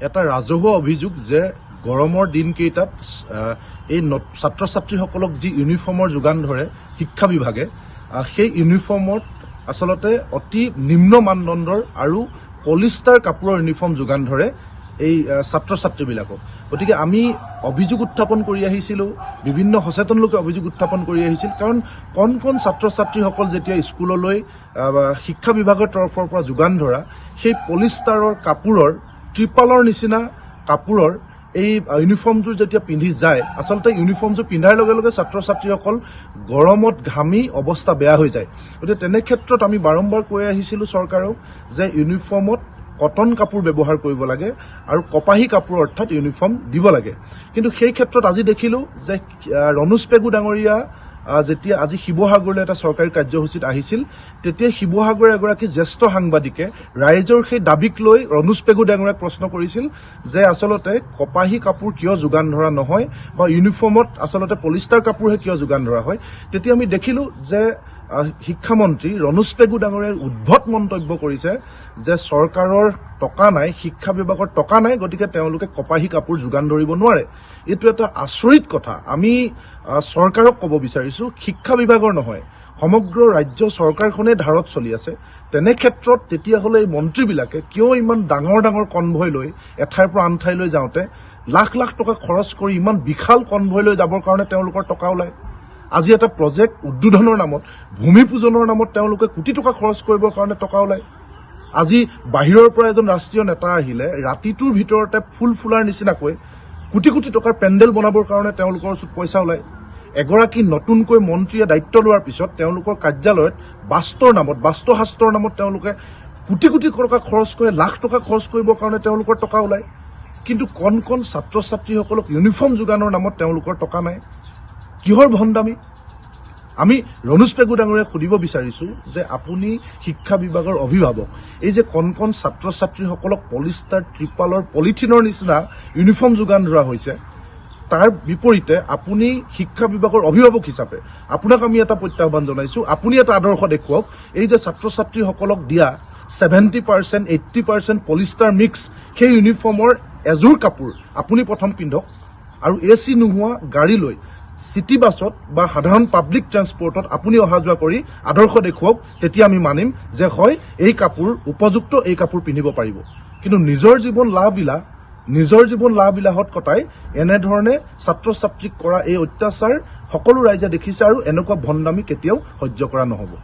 এটা ৰাজহুৱা অভিযোগ যে গৰমৰ দিনকেইটাত এই ছাত্ৰ ছাত্ৰীসকলক যি ইউনিফৰ্মৰ যোগান ধৰে শিক্ষা বিভাগে সেই ইউনিফৰ্মত আচলতে অতি নিম্ন মানদণ্ডৰ আৰু পলিষ্টাৰ কাপোৰৰ ইউনিফৰ্ম যোগান ধৰে এই ছাত্ৰ ছাত্ৰীবিলাকক। গতিকে আমি অভিযোগ উত্থাপন কৰি আহিছিলোঁ, বিভিন্ন সচেতন লোকে অভিযোগ উত্থাপন কৰি আহিছিল, কাৰণ কণ কণ ছাত্ৰ ছাত্ৰীসকল যেতিয়া স্কুললৈ শিক্ষা বিভাগৰ তৰফৰ পৰা যোগান ধৰা সেই পলিষ্টাৰৰ কাপোৰৰ ত্ৰিপালৰ নিচিনা কাপোৰৰ এই ইউনিফৰ্মযোৰ যেতিয়া পিন্ধি যায়, আচলতে ইউনিফৰ্মযোৰ পিন্ধাৰ লগে লগে ছাত্ৰ ছাত্ৰীসকল গৰমত ঘামি অৱস্থা বেয়া হৈ যায়। গতিকে তেনে ক্ষেত্ৰত আমি বাৰম্বাৰ কৈ আহিছিলোঁ চৰকাৰক যে ইউনিফৰ্মত কটন কাপোৰ ব্যৱহাৰ কৰিব লাগে আৰু কপাহী কাপোৰ অৰ্থাৎ ইউনিফৰ্ম দিব লাগে। কিন্তু সেই ক্ষেত্ৰত আজি দেখিলোঁ যে ৰণোজ পেগু ডাঙৰীয়া যেতিয়া আজি শিৱসাগৰলৈ এটা চৰকাৰী কাৰ্যসূচীত আহিছিল, তেতিয়া শিৱসাগৰৰ এগৰাকী জ্যেষ্ঠ সাংবাদিকে ৰাইজৰ সেই দাবীক লৈ ৰণোজ পেগু ডাঙৰীয়াক প্ৰশ্ন কৰিছিল যে আচলতে কপাহী কাপোৰ কিয় যোগান ধৰা নহয় বা ইউনিফৰ্মত আচলতে পলিষ্টাৰ কাপোৰহে কিয় যোগান ধৰা হয়। তেতিয়া আমি দেখিলোঁ যে শিক্ষামন্ত্ৰী ৰণোজ পেগু ডাঙৰীয়াই উদ্ভট মন্তব্য কৰিছে যে চৰকাৰৰ টকা নাই, শিক্ষা বিভাগৰ টকা নাই, গতিকে তেওঁলোকে কপাহী কাপোৰ যোগান ধৰিব নোৱাৰে। এইটো এটা আচৰিত কথা। আমি চৰকাৰক ক'ব বিচাৰিছোঁ, শিক্ষা বিভাগৰ নহয়, সমগ্ৰ ৰাজ্য চৰকাৰখনেই ধাৰত চলি আছে। তেনে ক্ষেত্ৰত তেতিয়াহ'লে এই মন্ত্ৰীবিলাকে কিয় ইমান ডাঙৰ ডাঙৰ কনভয় লৈ এঠাইৰ পৰা আন ঠাইলৈ যাওঁতে লাখ লাখ টকা খৰচ কৰি ইমান বিশাল কনভয় লৈ যাবৰ কাৰণে তেওঁলোকৰ টকা ওলায়? আজি এটা প্ৰজেক্ট উদ্বোধনৰ নামত, ভূমি পূজনৰ নামত তেওঁলোকে কোটি টকা খৰচ কৰিবৰ কাৰণে টকা ওলায়। আজি বাহিৰৰ পৰা এজন ৰাষ্ট্ৰীয় নেতা আহিলে ৰাতিটোৰ ভিতৰতে ফুল ফুলাৰ নিচিনাকৈ কোটি কোটি টকাৰ পেণ্ডেল বনাবৰ কাৰণে তেওঁলোকৰ ওচৰত পইচা ওলায়। এগৰাকী নতুনকৈ মন্ত্ৰীয়ে দায়িত্ব লোৱাৰ পিছত তেওঁলোকৰ কাৰ্যালয়ত বাস্তুশাস্ত্ৰৰ নামত তেওঁলোকে কোটি কোটি টকা খৰচ কৰি লাখ টকা খৰচ কৰিবৰ কাৰণে তেওঁলোকৰ টকা ওলায়। কিন্তু কণ কণ ছাত্ৰ ছাত্ৰীসকলক ইউনিফৰ্ম যোগানৰ নামত তেওঁলোকৰ টকা নাই। কিহৰ ভণ্ডামি? আমি ৰণোজ পেগু ডাঙৰীয়াক সুধিব বিচাৰিছোঁ যে আপুনি শিক্ষা বিভাগৰ অভিভাৱক, এই যে কণ কণ ছাত্ৰ ছাত্ৰীসকলক পলিষ্টাৰ ত্ৰিপালৰ পলিথিনৰ নিচিনা ইউনিফৰ্ম যোগান ধৰা হৈছে, তাৰ বিপৰীতে আপুনি শিক্ষা বিভাগৰ অভিভাৱক হিচাপে আপোনাক আমি এটা প্ৰত্যাহ্বান জনাইছোঁ, আপুনি এটা আদৰ্শ দেখুৱাওক। এই যে ছাত্ৰ ছাত্ৰীসকলক দিয়া 70%, 80% পলিষ্টাৰ মিক্স সেই ইউনিফৰ্মৰ এযোৰ কাপোৰ আপুনি প্ৰথম পিন্ধক আৰু AC নোহোৱা গাড়ী লৈ চিটি বাছত বা সাধাৰণ পাব্লিক ট্ৰেন্সপৰ্টত আপুনি অহা যোৱা কৰি আদৰ্শ দেখুৱাওক। তেতিয়া আমি মানিম যে হয় এই কাপোৰ উপযুক্ত, এই কাপোৰ পিন্ধিব পাৰিব। কিন্তু নিজৰ জীৱন লাভ বিলাহত কটাই এনেধৰণে ছাত্ৰ ছাত্ৰীক কৰা এই অত্যাচাৰ সকলো ৰাইজে দেখিছে আৰু এনেকুৱা ভণ্ডামি কেতিয়াও সহ্য কৰা নহ'ব।